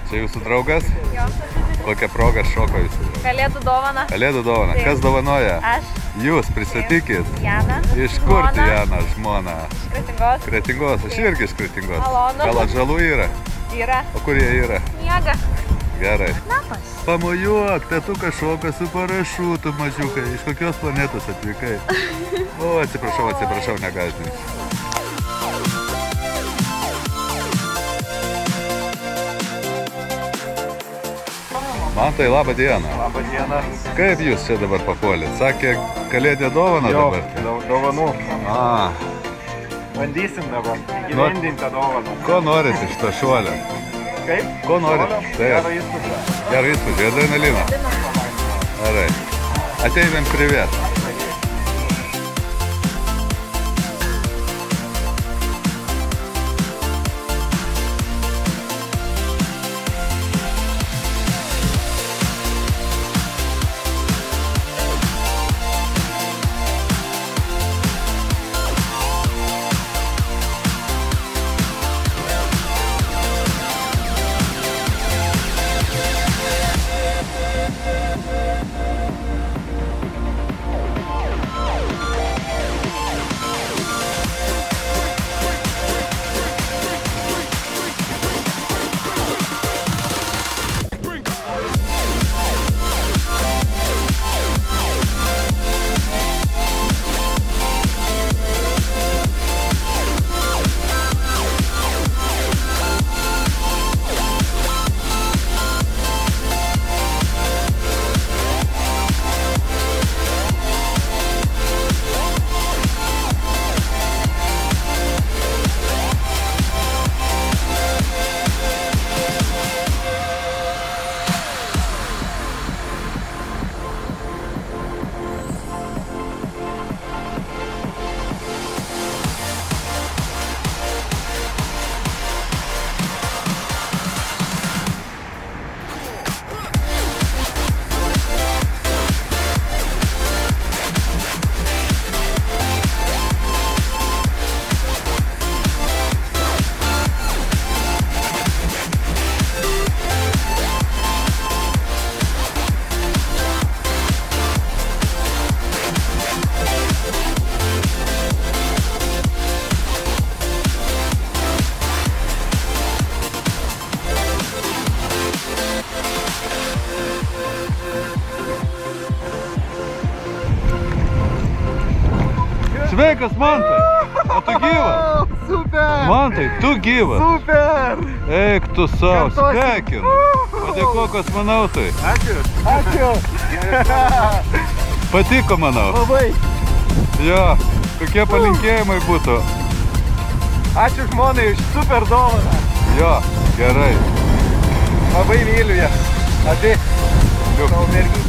Čia jūsų draugas? Jo. Kokią progą šoko jūs? Kalėdų dovana. Kalėdų dovana. Taip. Kas dovanoja? Aš. Jūs pristatykit. Jana. Iš kur Žmona. Diana, žmona? Iš Kretingos. Kretingos, aš irgi iš Kretingos. Malonu. Gal atžalų yra? Yra. O kur jie yra? Miega. Gerai. Snapas. Pamojuok, tėtukas šoka su parašutu mažiukai. Iš kokios planetos atvykai? O, atsiprašau, negąsdinsiu. Mantai, labą dieną. Labą dieną. Kaip jūs čia dabar papuolėt? Sakė, kalėdė dovana dabar? Dovanų. A, Bandysim dabar įgyvendinti tą dovaną. ko norit iš to šuolio? Kaip? Ko norit? Šuolio? Taip. Gerą įspūdį. Gerą įspūdį, adrenalino. Gerai. Ateinam привет. Sveikas, Mantai! O tu gyvas? Super! Mantai, tu gyvas? Super! Eik tu savo, Kartosim. sveikinu! Padėkok kosmonautui. Ačiū! Ačiū! Patiko, manau. Labai! Jo, kokie palinkėjimai būtų. Ačiū žmonai už super dovaną! Jo, gerai. Labai myliu ją. Abi. Savo mergytę.